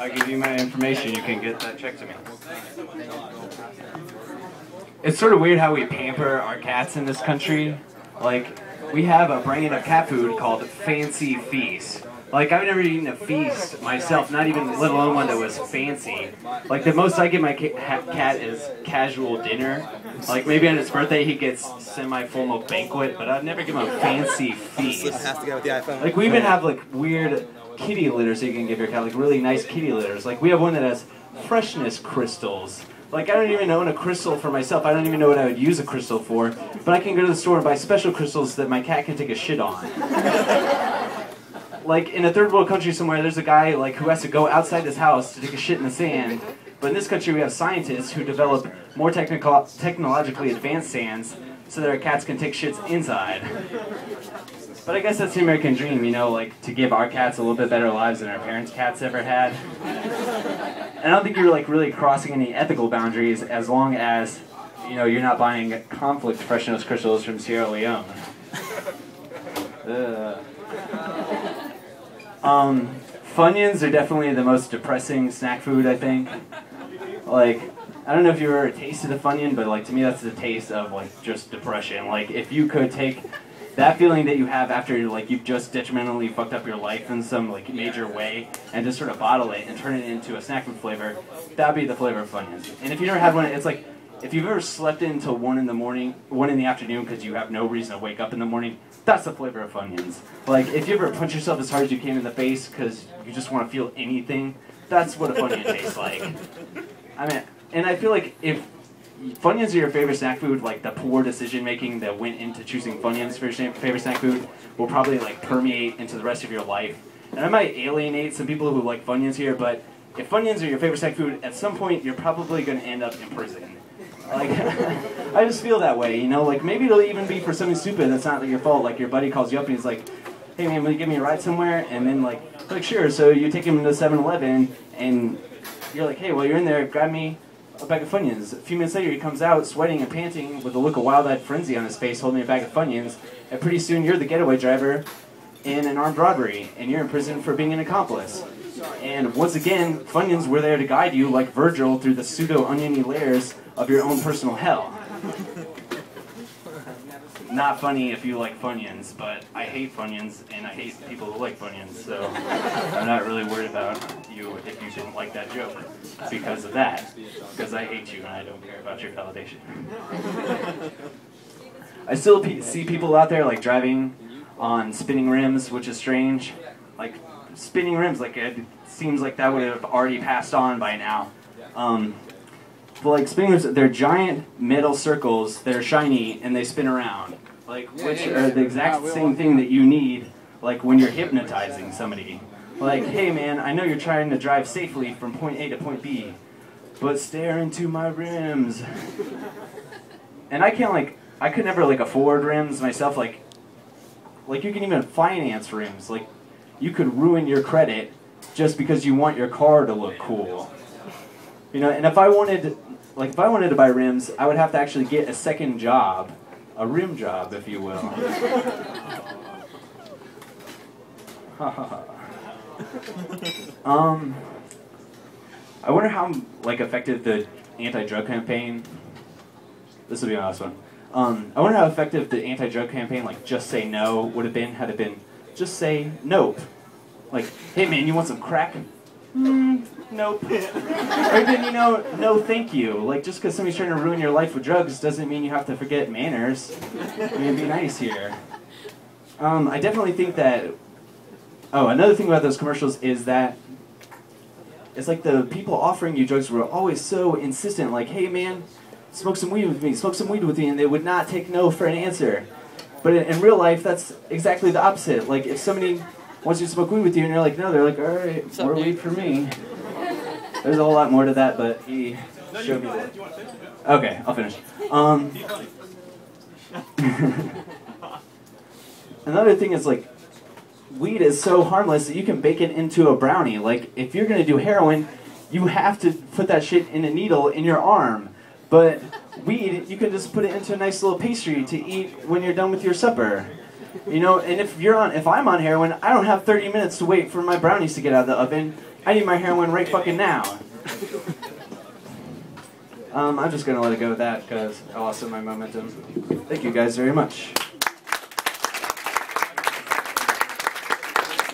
I'll give you my information. You can get that check to me. It's sort of weird how we pamper our cats in this country. Like, we have a brand of cat food called Fancy Feast. Like, I've never eaten a feast myself, not even let alone one that was fancy. Like, the most I give my cat is casual dinner. Like, maybe on his birthday he gets semi-full milk banquet, but I'd never give him a fancy feast. Like, we even have, like, weird kitty litters that you can give your cat, like really nice kitty litters. Like, we have one that has freshness crystals. Like, I don't even own a crystal for myself. I don't even know what I would use a crystal for, but I can go to the store and buy special crystals that my cat can take a shit on. Like, in a third world country somewhere, there's a guy, like, who has to go outside his house to take a shit in the sand. But in this country, we have scientists who develop more technologically advanced sands so that our cats can take shits inside. But I guess that's the American dream, you know, like, to give our cats a little bit better lives than our parents' cats ever had. And I don't think you're, like, really crossing any ethical boundaries as long as, you know, you're not buying conflict freshness crystals from Sierra Leone. Funyuns are definitely the most depressing snack food, I think. Like, I don't know if you ever tasted a Funyun, but, like, to me that's the taste of, like, just depression. Like, if you could take that feeling that you have after, like, you've just detrimentally fucked up your life in some, like, major way and just sort of bottle it and turn it into a snack food flavor, that'd be the flavor of Funyuns. And if you never had one, it's like, if you've ever slept until 1 in the afternoon because you have no reason to wake up in the morning, that's the flavor of Funyuns. Like, if you ever punch yourself as hard as you can in the face because you just want to feel anything, that's what a Funyun tastes like. I mean, and I feel like if Funyuns are your favorite snack food, like, the poor decision-making that went into choosing Funyuns for your favorite snack food will probably, like, permeate into the rest of your life. And I might alienate some people who like Funyuns here, but if Funyuns are your favorite snack food, at some point you're probably going to end up in prison. Like, I just feel that way, you know? Like, maybe it'll even be for something stupid that's not your fault. Like, your buddy calls you up and he's like, hey man, will you give me a ride somewhere? And then, like sure. So you take him to 7-Eleven and you're like, hey, well, you're in there, grab me a bag of Funyuns. A few minutes later, he comes out sweating and panting with a look of wild-eyed frenzy on his face, holding a bag of Funyuns. And pretty soon, you're the getaway driver in an armed robbery, and you're in prison for being an accomplice. And once again, Funyuns were there to guide you, like Virgil, through the pseudo-oniony layers of your own personal hell. Not funny if you like Funyuns, but I hate Funyuns, and I hate people who like Funyuns, so I'm not really worried about you if you didn't like that joke because of that. Because I hate you, and I don't care about your validation. I still see people out there, like, driving on spinning rims, which is strange. Like, spinning rims, like, it seems like that would have already passed on by now. But, like, spinning rims, they're giant metal circles that are shiny and they spin around. Like, which are the exact same thing that you need, like, when you're hypnotizing somebody. Like, hey man, I know you're trying to drive safely from point A to point B, but stare into my rims. And I can't, like, I could never, like, afford rims myself. Like you can even finance rims. Like, you could ruin your credit just because you want your car to look cool. You know, and if I wanted to buy rims, I would have to actually get a second job. A rim job, if you will. I wonder how, like, effective the anti-drug campaign. This will be my last one. I wonder how effective the anti-drug campaign, like, Just Say No, would have been had it been Just Say Nope. Like, hey man, you want some crack? Nope. Or then, you know, no thank you. Like, just because somebody's trying to ruin your life with drugs doesn't mean you have to forget manners. I mean, be nice here. I definitely think that... Oh, another thing about those commercials is that it's like the people offering you drugs were always so insistent, like, hey man, smoke some weed with me, smoke some weed with me, and they would not take no for an answer. But in real life, that's exactly the opposite. Like, if somebody wants you to smoke weed with you and you're like, no, they're like, alright, more weed for me. There's a whole lot more to that, but he showed me that. Okay, I'll finish. Another thing is, like, weed is so harmless that you can bake it into a brownie. Like, if you're gonna do heroin, you have to put that shit in a needle in your arm. But weed, you can just put it into a nice little pastry to eat when you're done with your supper. You know, and if I'm on heroin, I don't have 30 minutes to wait for my brownies to get out of the oven. I need my heroin right fucking now. I'm just gonna let it go with that because I lost some of my momentum. Thank you guys very much.